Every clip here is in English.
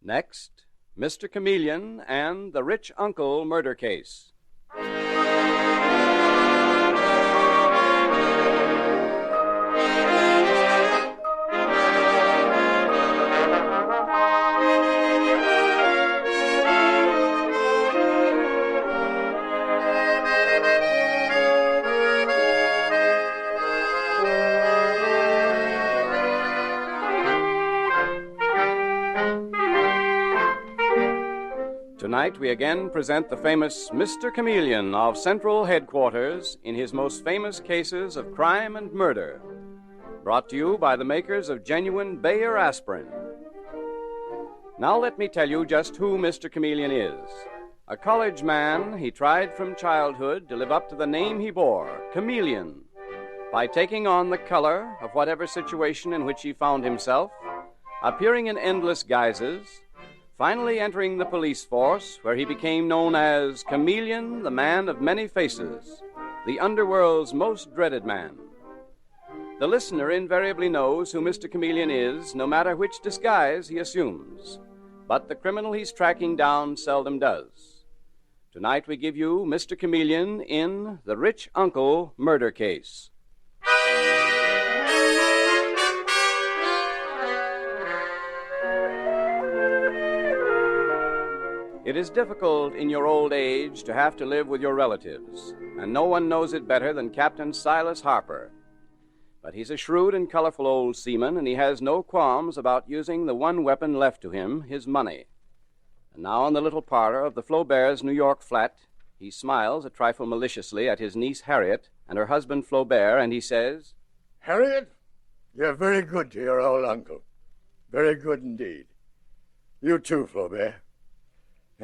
Next, Mr. Chameleon and the Rich Uncle murder case. Tonight we again present the famous Mr. Chameleon of Central Headquarters in his most famous cases of crime and murder. Brought to you by the makers of genuine Bayer aspirin. Now let me tell you just who Mr. Chameleon is. A college man, he tried from childhood to live up to the name he bore, Chameleon, by taking on the color of whatever situation in which he found himself, appearing in endless guises, finally entering the police force, where he became known as Chameleon, the man of many faces, the underworld's most dreaded man. The listener invariably knows who Mr. Chameleon is, no matter which disguise he assumes. But the criminal he's tracking down seldom does. Tonight we give you Mr. Chameleon in the Rich Uncle murder case. It is difficult in your old age to have to live with your relatives, and no one knows it better than Captain Silas Harper. But he's a shrewd and colorful old seaman, and he has no qualms about using the one weapon left to him, his money. And now in the little parlor of the Flaubert's New York flat, he smiles a trifle maliciously at his niece Harriet and her husband Flaubert, and he says, "Harriet, you're very good to your old uncle. Very good indeed. You too, Flaubert.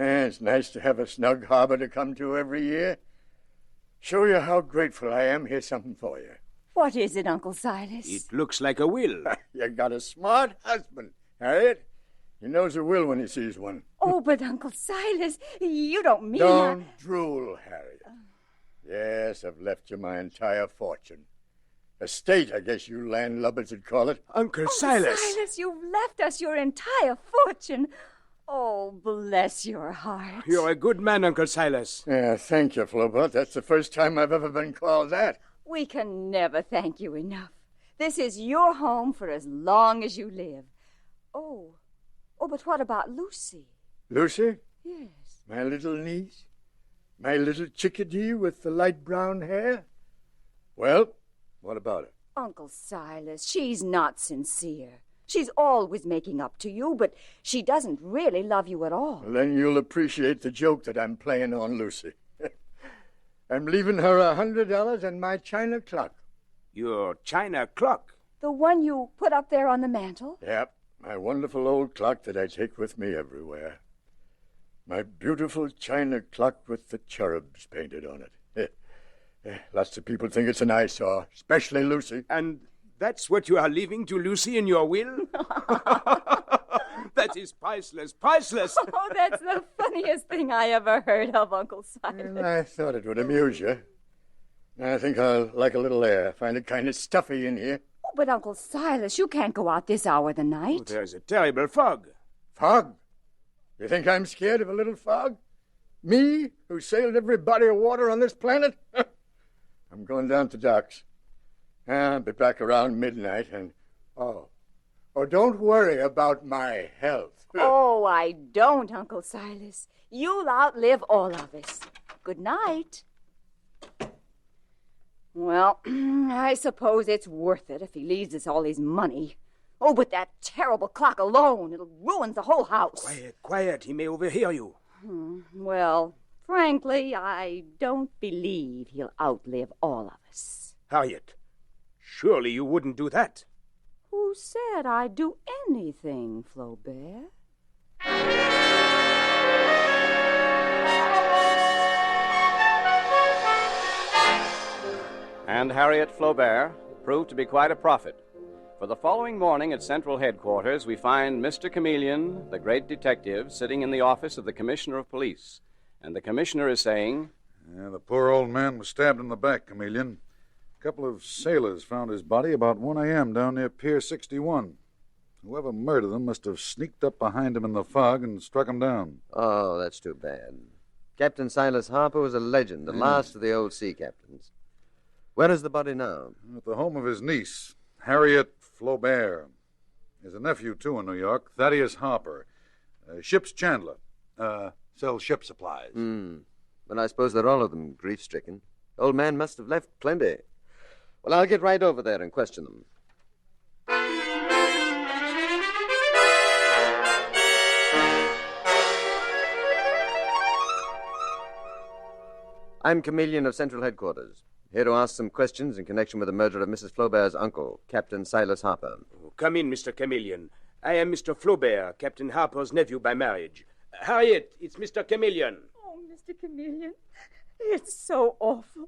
It's nice to have a snug harbor to come to every year. Show you how grateful I am. Here's something for you." What is it, Uncle Silas? It looks like a will. You got a smart husband, Harriet. He knows a will when he sees one. Oh, but Uncle Silas, you don't mean... Don't drool, Harriet. Yes, I've left you my entire fortune. Estate, I guess you landlubbers would call it. Uncle Silas! Silas, you've left us your entire fortune. Oh, bless your heart. You're a good man, Uncle Silas. Yeah, thank you, Flaubert. That's the first time I've ever been called that. We can never thank you enough. This is your home for as long as you live. Oh, but what about Lucy? Lucy? Yes. My little niece? My little chickadee with the light brown hair? Well, what about her? Uncle Silas, she's not sincere. She's always making up to you, but she doesn't really love you at all. Well, then you'll appreciate the joke that I'm playing on Lucy. I'm leaving her $100 and my china clock. Your china clock? The one you put up there on the mantel? Yep, my wonderful old clock that I take with me everywhere. My beautiful china clock with the cherubs painted on it. Lots of people think it's an eyesore, especially Lucy. And that's what you are leaving to Lucy in your will? That is priceless, priceless. Oh, that's the funniest thing I ever heard of, Uncle Silas. Well, I thought it would amuse you. I think I'll like a little air. Find it kind of stuffy in here. Oh, but Uncle Silas, you can't go out this hour of the night. Oh, there's a terrible fog. Fog? You think I'm scared of a little fog? Me, who sailed every body of water on this planet? I'm going down to docks. I'll be back around midnight and... Oh, don't worry about my health. Oh, I don't, Uncle Silas. You'll outlive all of us. Good night. Well, I suppose it's worth it if he leaves us all his money. Oh, but that terrible clock alone, it'll ruin the whole house. Quiet, quiet. He may overhear you. Well, frankly, I don't believe he'll outlive all of us. Harriet, surely you wouldn't do that. Who said I'd do anything, Flaubert? And Harriet Flaubert proved to be quite a prophet. For the following morning at Central Headquarters, we find Mr. Chameleon, the great detective, sitting in the office of the Commissioner of Police. And the Commissioner is saying... The poor old man was stabbed in the back, Chameleon. A couple of sailors found his body about 1 a.m. down near Pier 61. Whoever murdered them must have sneaked up behind him in the fog and struck him down. Oh, that's too bad. Captain Silas Harper was a legend, the last of the old sea captains. Where is the body now? At the home of his niece, Harriet Flaubert. There's a nephew, too, in New York, Thaddeus Harper. Ship's chandler. Sells ship supplies. But I suppose they're all of them grief-stricken. Old man must have left plenty. Well, I'll get right over there and question them. I'm Chameleon of Central Headquarters, here to ask some questions in connection with the murder of Mrs. Flaubert's uncle, Captain Silas Harper. Come in, Mr. Chameleon. I am Mr. Flaubert, Captain Harper's nephew by marriage. Harriet, it's Mr. Chameleon. Oh, Mr. Chameleon, it's so awful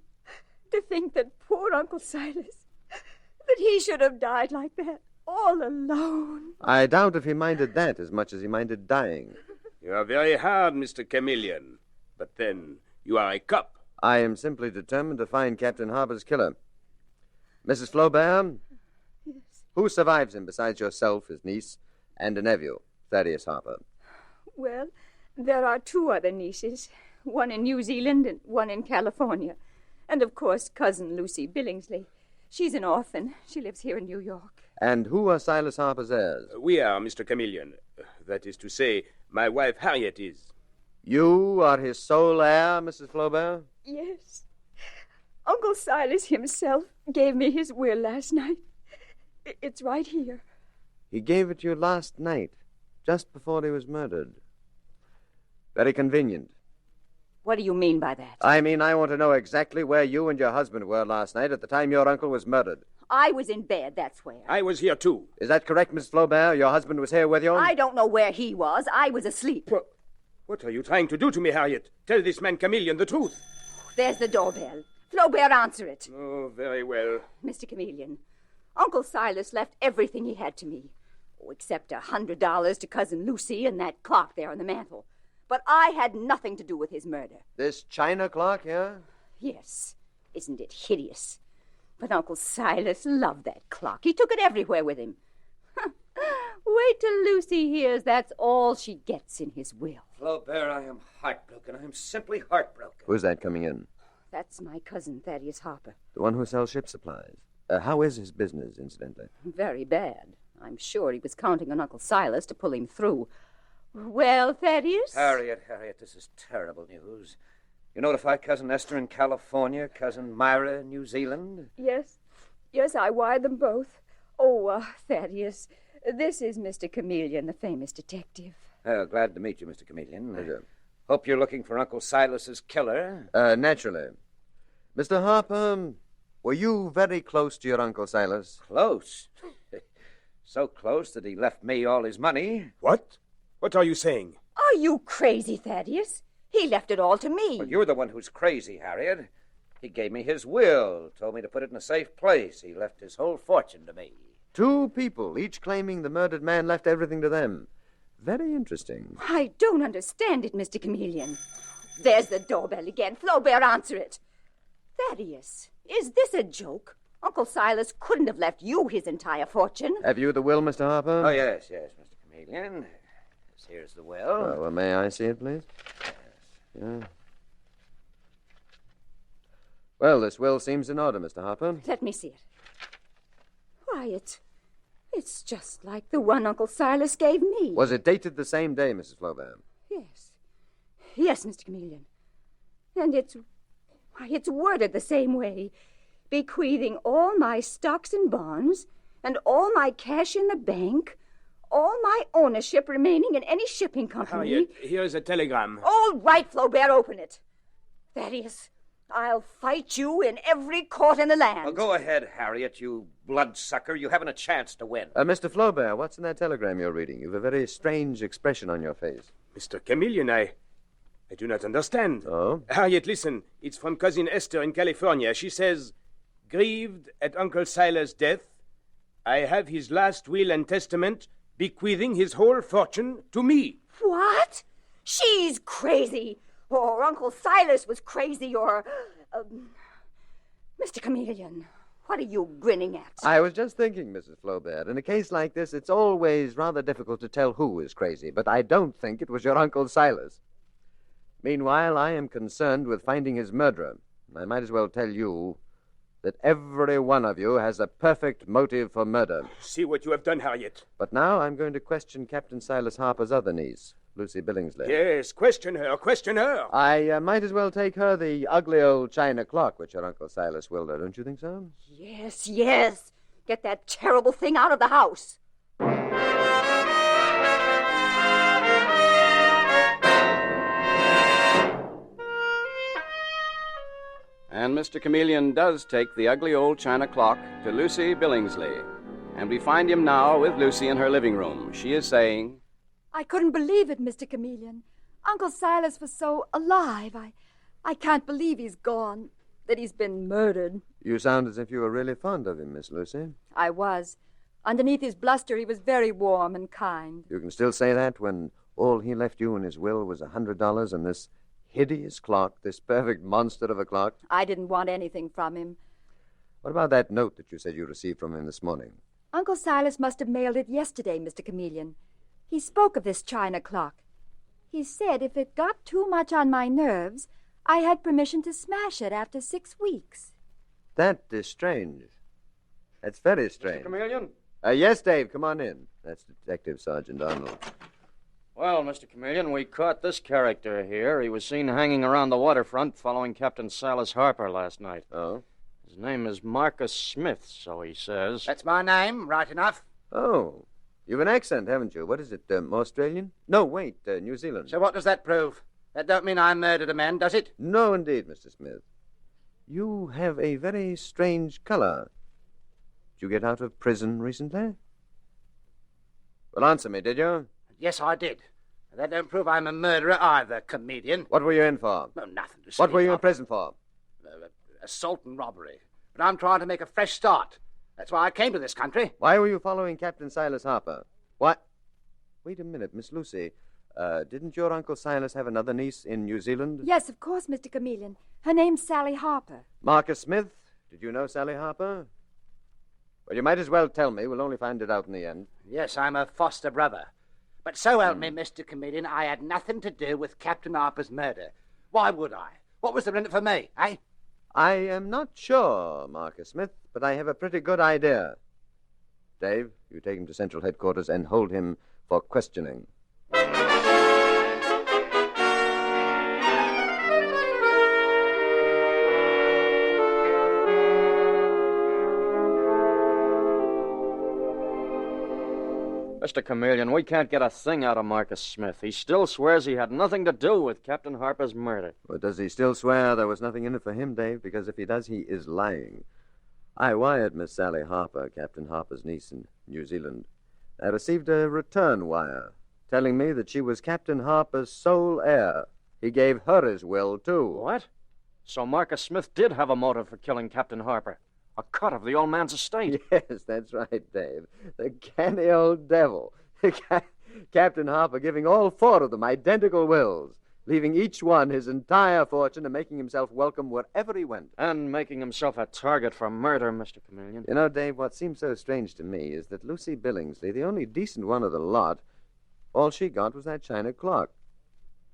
to think that poor Uncle Silas, that he should have died like that, all alone. I doubt if he minded that as much as he minded dying. You are very hard, Mr. Chameleon. But then, you are a cop. I am simply determined to find Captain Harper's killer. Mrs. Flaubert? Yes. Who survives him besides yourself, his niece, and a nephew, Thaddeus Harper? Well, there are two other nieces, one in New Zealand and one in California. And, of course, cousin Lucy Billingsley. She's an orphan. She lives here in New York. And who are Silas Harper's heirs? We are, Mr. Chameleon. That is to say, my wife Harriet is. You are his sole heir, Mrs. Flaubert? Yes. Uncle Silas himself gave me his will last night. It's right here. He gave it to you last night, just before he was murdered. Very convenient. What do you mean by that? I mean, I want to know exactly where you and your husband were last night at the time your uncle was murdered. I was in bed, that's where. I was here, too. Is that correct, Miss Flaubert? Your husband was here with you? I don't know where he was. I was asleep. What are you trying to do to me, Harriet? Tell this man Chameleon the truth. There's the doorbell. Flaubert, answer it. Oh, very well. Mr. Chameleon, Uncle Silas left everything he had to me. Oh, except $100 to Cousin Lucy and that clock there on the mantel. But I had nothing to do with his murder. This china clock here? Yes. Isn't it hideous? But Uncle Silas loved that clock. He took it everywhere with him. Wait till Lucy hears that's all she gets in his will. Flaubert, I am heartbroken. I am simply heartbroken. Who's that coming in? That's my cousin, Thaddeus Harper. The one who sells ship supplies. How is his business, incidentally? Very bad. I'm sure he was counting on Uncle Silas to pull him through. Well, Thaddeus? Harriet, this is terrible news. You notify Cousin Esther in California, Cousin Myra in New Zealand? Yes. Yes, I wired them both. Oh, Thaddeus, this is Mr. Chameleon, the famous detective. Glad to meet you, Mr. Chameleon. Hope you're looking for Uncle Silas's killer. Naturally. Mr. Harper, were you very close to your Uncle Silas? Close? So close that he left me all his money. What? What are you saying? Are you crazy, Thaddeus? He left it all to me. Well, you're the one who's crazy, Harriet. He gave me his will, told me to put it in a safe place. He left his whole fortune to me. Two people, each claiming the murdered man left everything to them. Very interesting. I don't understand it, Mr. Chameleon. There's the doorbell again. Flaubert, answer it. Thaddeus, is this a joke? Uncle Silas couldn't have left you his entire fortune. Have you the will, Mr. Harper? Oh, yes, Mr. Chameleon. Here's the will. Well, may I see it, please? Yeah. Well, this will seems in order, Mr. Harper. Let me see it. Why, it's just like the one Uncle Silas gave me. Was it dated the same day, Mrs. Flaubert? Yes. Yes, Mr. Chameleon. And it's worded the same way. Bequeathing all my stocks and bonds, and all my cash in the bank, all my ownership remaining in any shipping company. Harriet, here is a telegram. All right, Flaubert, open it. Thaddeus, I'll fight you in every court in the land. Well, go ahead, Harriet, you bloodsucker. You haven't a chance to win. Mr. Flaubert, what's in that telegram you're reading? You've a very strange expression on your face. Mr. Chameleon, I do not understand. Oh? Harriet, listen. It's from Cousin Esther in California. She says, grieved at Uncle Silas' death, I have his last will and testament bequeathing his whole fortune to me. What? She's crazy. Or Uncle Silas was crazy, or... Mr. Chameleon, What are you grinning at? I was just thinking, Mrs. Flaubert, in a case like this, it's always rather difficult to tell who is crazy, but I don't think it was your Uncle Silas. Meanwhile, I am concerned with finding his murderer. I might as well tell you that every one of you has a perfect motive for murder. See what you have done, Harriet. But now I'm going to question Captain Silas Harper's other niece, Lucy Billingsley. Yes, question her, question her. I might as well take her the ugly old china clock which your Uncle Silas willed her, don't you think so? Yes, yes. Get that terrible thing out of the house. And Mr. Chameleon does take the ugly old china clock to Lucy Billingsley. And we find him now with Lucy in her living room. She is saying, I couldn't believe it, Mr. Chameleon. Uncle Silas was so alive. I can't believe he's gone, that he's been murdered. You sound as if you were really fond of him, Miss Lucy. I was. Underneath his bluster, he was very warm and kind. You can still say that when all he left you in his will was $100 and this hideous clock, this perfect monster of a clock? I didn't want anything from him. What about that note that you said you received from him this morning? Uncle Silas must have mailed it yesterday, Mr. Chameleon. He spoke of this china clock. He said if it got too much on my nerves, I had permission to smash it after 6 weeks. That is strange. That's very strange. Mr. Chameleon? Yes, Dave, come on in. That's Detective Sergeant Arnold. Well, Mr. Chameleon, we caught this character here. He was seen hanging around the waterfront following Captain Silas Harper last night. Oh? His name is Marcus Smith, so he says. That's my name, right enough. Oh, you've an accent, haven't you? What is it, Australian? No, wait, New Zealand. So what does that prove? That don't mean I murdered a man, does it? No, indeed, Mr. Smith. You have a very strange color. Did you get out of prison recently? Well, answer me, did you? Yes, I did. That don't prove I'm a murderer either, comedian. What were you in for? No, nothing to say. What were you in prison for? Assault and robbery. But I'm trying to make a fresh start. That's why I came to this country. Why were you following Captain Silas Harper? What? Wait a minute, Miss Lucy. Didn't your Uncle Silas have another niece in New Zealand? Yes, of course, Mr. Chameleon. Her name's Sally Harper. Marcus Smith? Did you know Sally Harper? Well, you might as well tell me. We'll only find it out in the end. Yes, I'm a foster brother. But so help me, Mr. Comedian, I had nothing to do with Captain Harper's murder. Why would I? What was there in it for me, eh? I am not sure, Marcus Smith, but I have a pretty good idea. Dave, you take him to Central Headquarters and hold him for questioning. Mr. Chameleon, we can't get a thing out of Marcus Smith. He still swears he had nothing to do with Captain Harper's murder. But does he still swear there was nothing in it for him, Dave? Because if he does, he is lying. I wired Miss Sally Harper, Captain Harper's niece in New Zealand. I received a return wire telling me that she was Captain Harper's sole heir. He gave her his will, too. What? So Marcus Smith did have a motive for killing Captain Harper. A cut of the old man's estate. Yes, that's right, Dave. The canny old devil. Captain Harper giving all four of them identical wills, leaving each one his entire fortune and making himself welcome wherever he went. And making himself a target for murder, Mr. Chameleon. You know, Dave, what seems so strange to me is that Lucy Billingsley, the only decent one of the lot, all she got was that china clock.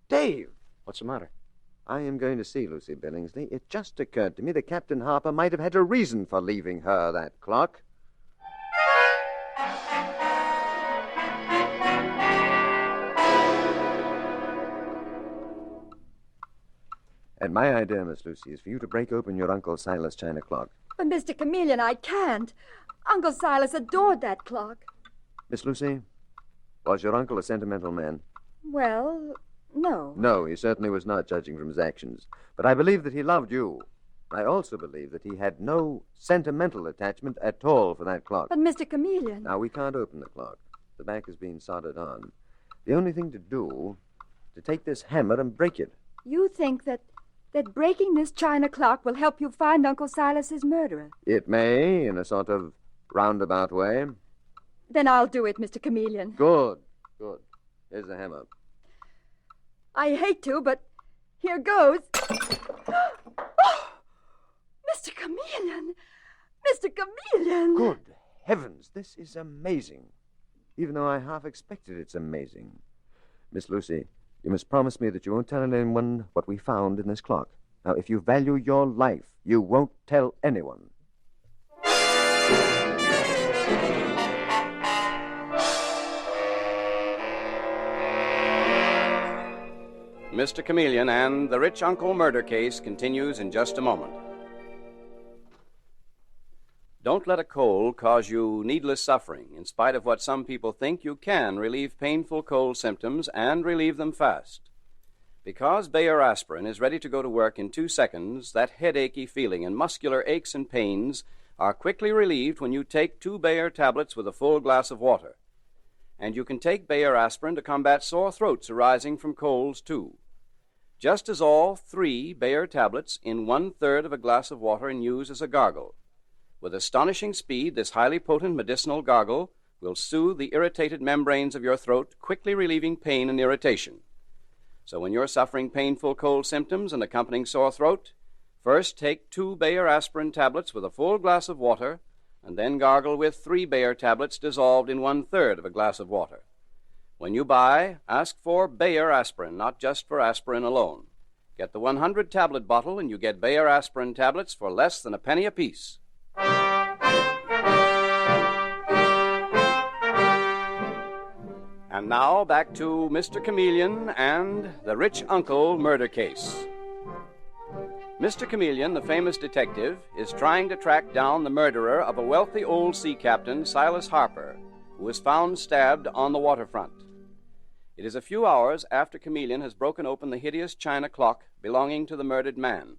Dave! What's the matter? I am going to see Lucy Billingsley. It just occurred to me that Captain Harper might have had a reason for leaving her that clock. And my idea, Miss Lucy, is for you to break open your Uncle Silas' china clock. But, Mr. Chameleon, I can't. Uncle Silas adored that clock. Miss Lucy, was your uncle a sentimental man? Well, no. No, he certainly was not, judging from his actions. But I believe that he loved you. I also believe that he had no sentimental attachment at all for that clock. But, Mr. Chameleon... Now, we can't open the clock. The back is being soldered on. The only thing to do is to take this hammer and break it. You think that breaking this china clock will help you find Uncle Silas's murderer? It may, in a sort of roundabout way. Then I'll do it, Mr. Chameleon. Good, good. Here's the hammer. I hate to, but here goes. Oh, Mr. Chameleon! Mr. Chameleon! Good heavens, this is amazing. Even though I half expected it's amazing. Miss Lucy, you must promise me that you won't tell anyone what we found in this clock. Now, if you value your life, you won't tell anyone. Mr. Chameleon and the rich uncle murder case continues in just a moment. Don't let a cold cause you needless suffering. In spite of what some people think, you can relieve painful cold symptoms and relieve them fast. Because Bayer aspirin is ready to go to work in 2 seconds, that headachy feeling and muscular aches and pains are quickly relieved when you take 2 Bayer tablets with a full glass of water. And you can take Bayer aspirin to combat sore throats arising from colds, too. Just as all 3 Bayer tablets in 1/3 of a glass of water and use as a gargle. With astonishing speed, this highly potent medicinal gargle will soothe the irritated membranes of your throat, quickly relieving pain and irritation. So when you're suffering painful cold symptoms and accompanying sore throat, first take 2 Bayer aspirin tablets with a full glass of water, and then gargle with 3 Bayer tablets dissolved in 1/3 of a glass of water. When you buy, ask for Bayer aspirin, not just for aspirin alone. Get the 100-tablet bottle, and you get Bayer aspirin tablets for less than a penny apiece. And now back to Mr. Chameleon and the rich uncle murder case. Mr. Chameleon, the famous detective, is trying to track down the murderer of a wealthy old sea captain, Silas Harper, who was found stabbed on the waterfront. It is a few hours after Chameleon has broken open the hideous china clock belonging to the murdered man.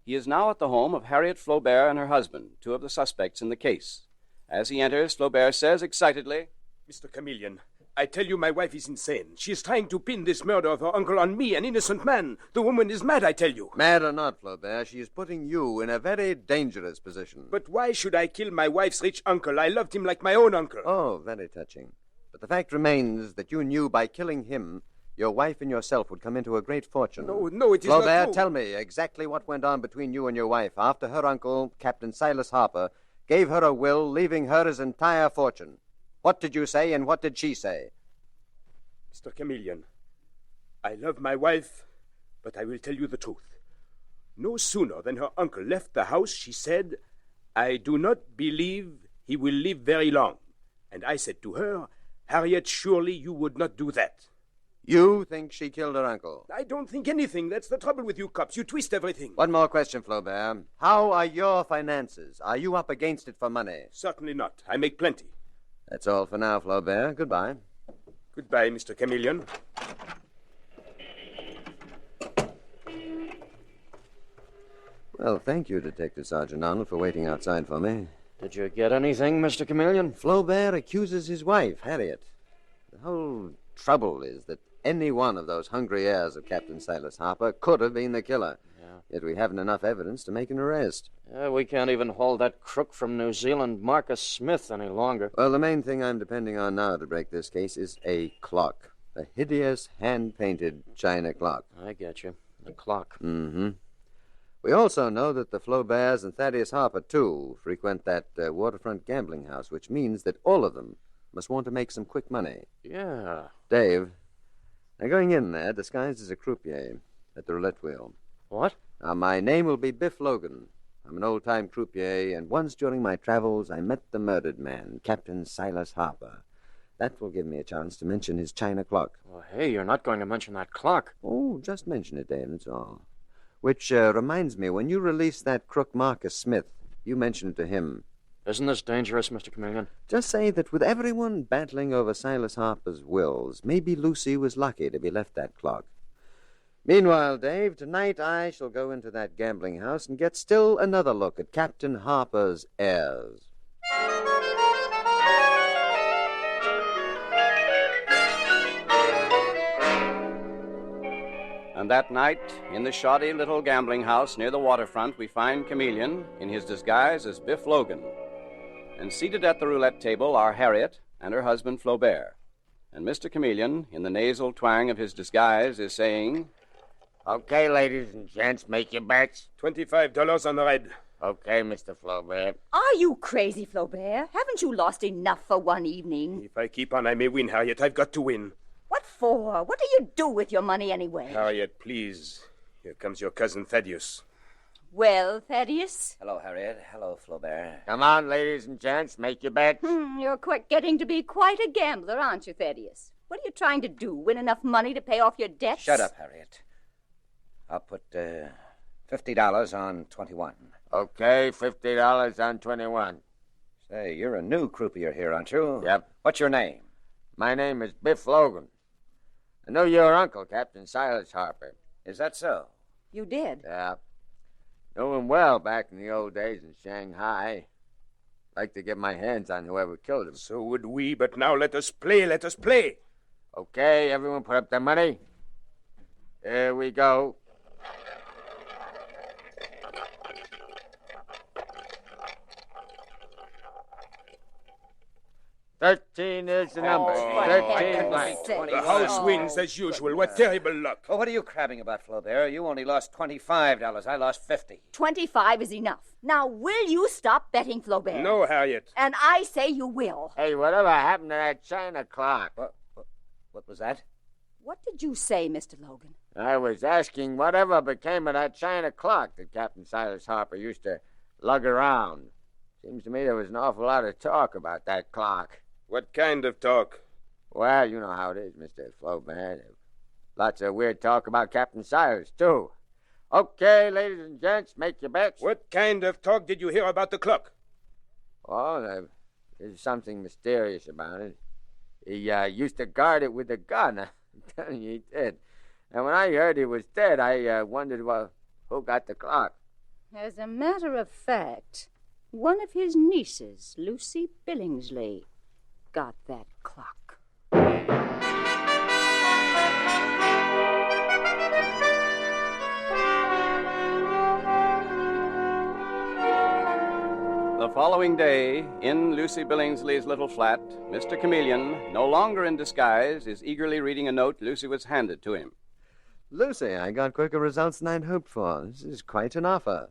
He is now at the home of Harriet Flaubert and her husband, 2 of the suspects in the case. As he enters, Flaubert says excitedly, Mr. Chameleon, I tell you my wife is insane. She is trying to pin this murder of her uncle on me, an innocent man. The woman is mad, I tell you. Mad or not, Flaubert, she is putting you in a very dangerous position. But why should I kill my wife's rich uncle? I loved him like my own uncle. Oh, very touching. But the fact remains that you knew by killing him, your wife and yourself would come into a great fortune. No, it is Flaubert, not true. Tell me exactly what went on between you and your wife after her uncle, Captain Silas Harper, gave her a will, leaving her his entire fortune. What did you say, and what did she say? Mr. Chameleon, I love my wife, but I will tell you the truth. No sooner than her uncle left the house, she said, I do not believe he will live very long. And I said to her, Harriet, surely you would not do that. You think she killed her uncle? I don't think anything. That's the trouble with you cops. You twist everything. One more question, Flaubert. How are your finances? Are you up against it for money? Certainly not. I make plenty. That's all for now, Flaubert. Goodbye. Goodbye, Mr. Chameleon. Well, thank you, Detective Sergeant Arnold, for waiting outside for me. Did you get anything, Mr. Chameleon? Flaubert accuses his wife, Harriet. The whole trouble is that any one of those hungry heirs of Captain Silas Harper could have been the killer. Yeah. Yet we haven't enough evidence to make an arrest. We can't even hold that crook from New Zealand, Marcus Smith, any longer. Well, the main thing I'm depending on now to break this case is a clock. A hideous, hand-painted china clock. I get you. The clock. Mm-hmm. We also know that the Flauberts and Thaddeus Harper, too, frequent that waterfront gambling house, which means that all of them must want to make some quick money. Yeah. Dave, now going in there disguised as a croupier at the roulette wheel. What? Now, my name will be Biff Logan. I'm an old-time croupier, and once during my travels I met the murdered man, Captain Silas Harper. That will give me a chance to mention his china clock. Well, hey, you're not going to mention that clock. Oh, just mention it, Dave, that's all. Which reminds me, when you released that crook Marcus Smith, you mentioned to him. Isn't this dangerous, Mr. Chameleon? Just say that with everyone battling over Silas Harper's wills, maybe Lucy was lucky to be left that clock. Meanwhile, Dave, tonight I shall go into that gambling house and get still another look at Captain Harper's heirs. And that night, in the shoddy little gambling house near the waterfront, we find Chameleon in his disguise as Biff Logan. And seated at the roulette table are Harriet and her husband Flaubert. And Mr. Chameleon, in the nasal twang of his disguise, is saying, Okay, ladies and gents, make your bets. $25 on the red. Okay, Mr. Flaubert. Are you crazy, Flaubert? Haven't you lost enough for one evening? If I keep on, I may win, Harriet. I've got to win. What for? What do you do with your money anyway? Harriet, please. Here comes your cousin Thaddeus. Well, Thaddeus? Hello, Harriet. Hello, Flaubert. Come on, ladies and gents, make your bets. You're getting to be quite a gambler, aren't you, Thaddeus? What are you trying to do? Win enough money to pay off your debts? Shut up, Harriet. I'll put $50 on 21. Okay, $50 on 21. Say, you're a new croupier here, aren't you? Yep. What's your name? My name is Biff Logan. I know your uncle, Captain Silas Harper. Is that so? You did? Yeah. Know him well back in the old days in Shanghai. Like to get my hands on whoever killed him. So would we, but now let us play, let us play. Okay, everyone put up their money. Here we go. 13 is the number. Oh, 13 blank. The house wins as usual. What terrible luck. Well, what are you crabbing about, Flaubert? You only lost $25. I lost 50. 25 is enough. Now, will you stop betting, Flaubert? No, Harriet. And I say you will. Hey, whatever happened to that China clock? What was that? What did you say, Mr. Logan? I was asking whatever became of that China clock that Captain Silas Harper used to lug around. Seems to me there was an awful lot of talk about that clock. What kind of talk? Well, you know how it is, Mr. Flaubert. Lots of weird talk about Captain Silas, too. Okay, ladies and gents, make your bets. What kind of talk did you hear about the clock? Oh, there's something mysterious about it. He used to guard it with a gun. I'm telling you, he did. And when I heard he was dead, I wondered, well, who got the clock? As a matter of fact, one of his nieces, Lucy Billingsley, got that clock. The following day, in Lucy Billingsley's little flat, Mr. Chameleon, no longer in disguise, is eagerly reading a note Lucy was handed to him. Lucy, I got quicker results than I'd hoped for. This is quite an offer.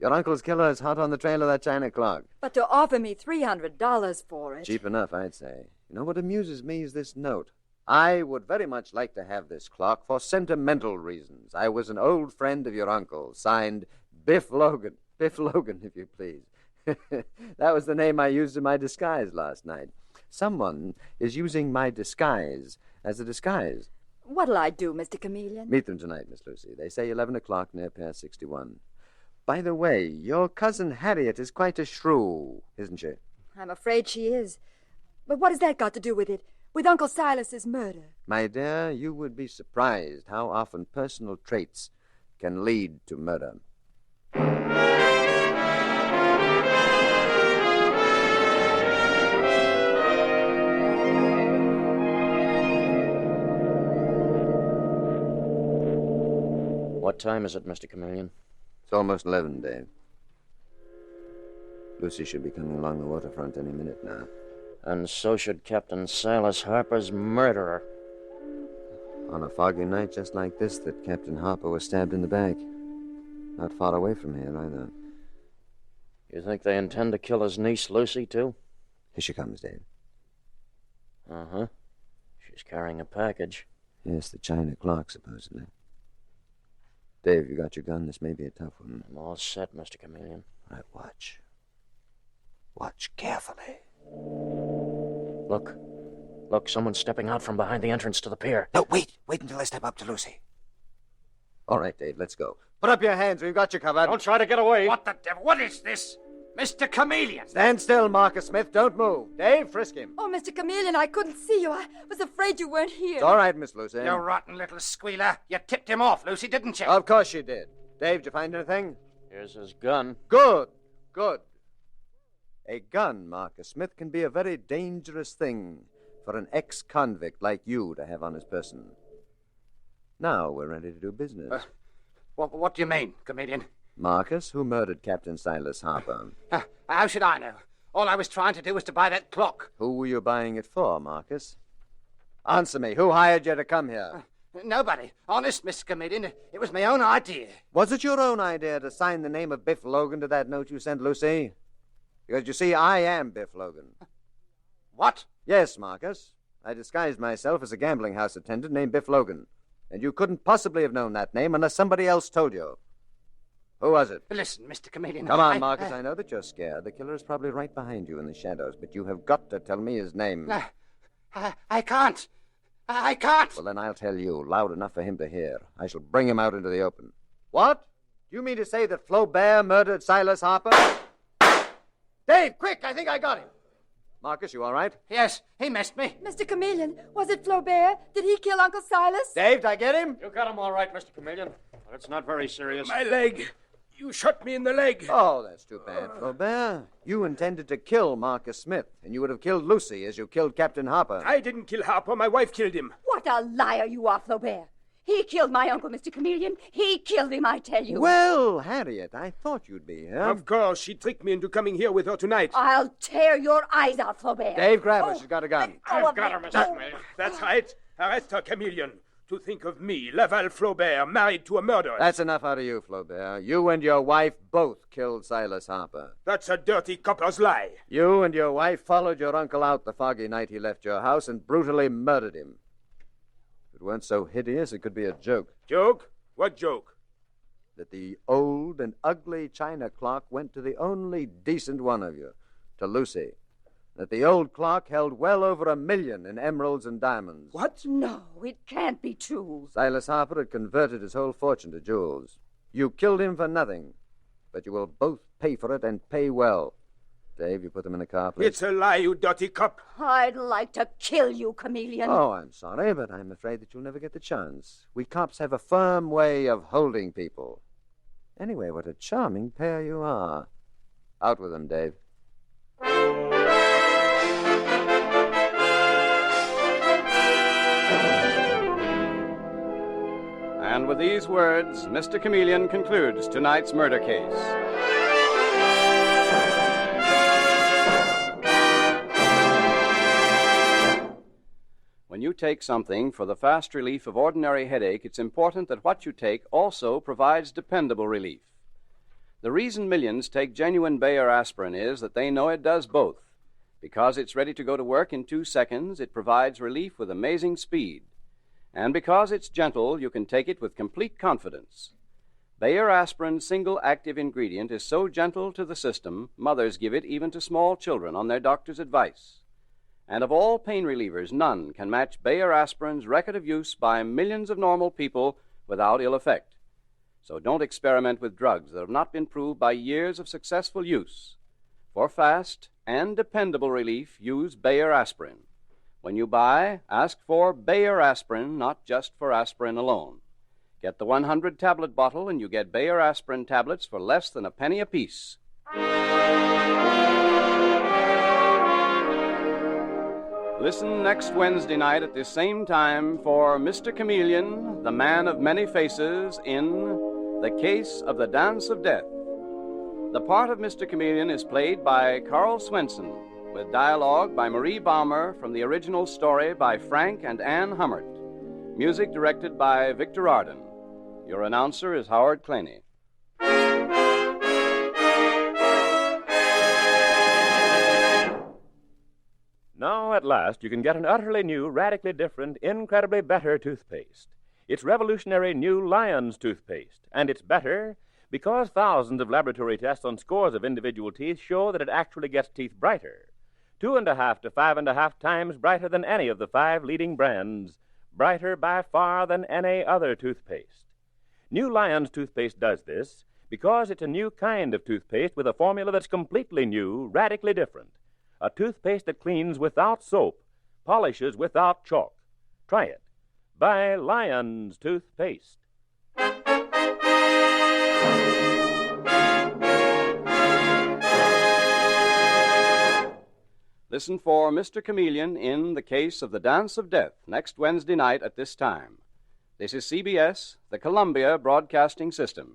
Your uncle's killer is hot on the trail of that China clock. But to offer me $300 for it... Cheap enough, I'd say. You know, what amuses me is this note. I would very much like to have this clock for sentimental reasons. I was an old friend of your uncle, signed Biff Logan. Biff Logan, if you please. That was the name I used in my disguise last night. Someone is using my disguise as a disguise. What'll I do, Mr. Chameleon? Meet them tonight, Miss Lucy. They say 11 o'clock near Pier 61. By the way, your cousin Harriet is quite a shrew, isn't she? I'm afraid she is. But what has that got to do with it? With Uncle Silas's murder? My dear, you would be surprised how often personal traits can lead to murder. What time is it, Mr. Chameleon? It's almost 11, Dave. Lucy should be coming along the waterfront any minute now. And so should Captain Silas Harper's murderer. On a foggy night just like this that Captain Harper was stabbed in the back. Not far away from here, either. You think they intend to kill his niece, Lucy, too? Here she comes, Dave. Uh-huh. She's carrying a package. Yes, the China clock, supposedly. Dave, you got your gun? This may be a tough one. I'm all set, Mr. Chameleon. All right, watch. Watch carefully. Look. Look, someone's stepping out from behind the entrance to the pier. No, wait. Wait until I step up to Lucy. All right, Dave, let's go. Put up your hands. We've got you covered. Don't try to get away. What the devil? What is this? Mr. Chameleon! Stand still, Marcus Smith. Don't move. Dave, frisk him. Oh, Mr. Chameleon, I couldn't see you. I was afraid you weren't here. It's all right, Miss Lucy. You rotten little squealer. You tipped him off, Lucy, didn't you? Of course you did. Dave, did you find anything? Here's his gun. Good. Good. A gun, Marcus Smith, can be a very dangerous thing for an ex-convict like you to have on his person. Now we're ready to do business. What do you mean, Chameleon? Marcus, who murdered Captain Silas Harper? How should I know? All I was trying to do was to buy that clock. Who were you buying it for, Marcus? Answer me. Who hired you to come here? Nobody. Honest, Mr. Comedian, it was my own idea. Was it your own idea to sign the name of Biff Logan to that note you sent Lucy? Because, you see, I am Biff Logan. What? Yes, Marcus. I disguised myself as a gambling house attendant named Biff Logan. And you couldn't possibly have known that name unless somebody else told you. Who was it? Listen, Mr. Comedian. Come on, Marcus. I know that you're scared. The killer is probably right behind you in the shadows, but you have got to tell me his name. I can't. I can't. Well, then I'll tell you, loud enough for him to hear. I shall bring him out into the open. What? Do you mean to say that Flaubert murdered Silas Harper? Dave, quick! I think I got him. Marcus, you all right? Yes, he missed me. Mr. Chameleon, was it Flaubert? Did he kill Uncle Silas? Dave, did I get him? You got him all right, Mr. Chameleon. But it's not very serious. My leg. You shot me in the leg. Oh, that's too bad, Flaubert. You intended to kill Marcus Smith, and you would have killed Lucy as you killed Captain Harper. I didn't kill Harper. My wife killed him. What a liar you are, Flaubert. He killed my uncle, Mr. Chameleon. He killed him, I tell you. Well, Harriet, I thought you'd be here. Of course, she tricked me into coming here with her tonight. I'll tear your eyes out, Flaubert. Dave, grab her. She's got a gun. I've got her, Mr. Chameleon. That's right. Arrest her, Chameleon. To think of me, Laval Flaubert, married to a murderer. That's enough out of you, Flaubert. You and your wife both killed Silas Harper. That's a dirty copper's lie. You and your wife followed your uncle out the foggy night he left your house and brutally murdered him. If it weren't so hideous, it could be a joke. Joke? What joke? That the old and ugly china clock went to the only decent one of you, to Lucy. That the old clock held well over $1 million in emeralds and diamonds. What? No, it can't be true. Silas Harper had converted his whole fortune to jewels. You killed him for nothing, but you will both pay for it and pay well. Dave, you put them in the car, please. It's a lie, you dirty cop. I'd like to kill you, Chameleon. Oh, I'm sorry, but I'm afraid that you'll never get the chance. We cops have a firm way of holding people. Anyway, what a charming pair you are. Out with them, Dave. And with these words, Mr. Chameleon concludes tonight's murder case. When you take something for the fast relief of ordinary headache, it's important that what you take also provides dependable relief. The reason millions take genuine Bayer aspirin is that they know it does both. Because it's ready to go to work in 2 seconds, it provides relief with amazing speed. And because it's gentle, you can take it with complete confidence. Bayer aspirin's single active ingredient is so gentle to the system, mothers give it even to small children on their doctor's advice. And of all pain relievers, none can match Bayer aspirin's record of use by millions of normal people without ill effect. So don't experiment with drugs that have not been proved by years of successful use. For fast and dependable relief, use Bayer aspirin. When you buy, ask for Bayer aspirin, not just for aspirin alone. Get the 100-tablet bottle and you get Bayer aspirin tablets for less than a penny apiece. Listen next Wednesday night at this same time for Mr. Chameleon, the man of many faces, in The Case of the Dance of Death. The part of Mr. Chameleon is played by Carl Swenson, with dialogue by Marie Baumer from the original story by Frank and Ann Hummert. Music directed by Victor Arden. Your announcer is Howard Claney. Now, at last, you can get an utterly new, radically different, incredibly better toothpaste. It's revolutionary new Lion's toothpaste, and it's better because thousands of laboratory tests on scores of individual teeth show that it actually gets teeth brighter. 2.5 to 5.5 times brighter than any of the 5 leading brands, brighter by far than any other toothpaste. New Lion's toothpaste does this because it's a new kind of toothpaste with a formula that's completely new, radically different. A toothpaste that cleans without soap, polishes without chalk. Try it. Buy Lion's toothpaste. Listen for Mr. Chameleon in The Case of the Dance of Death next Wednesday night at this time. This is CBS, the Columbia Broadcasting System.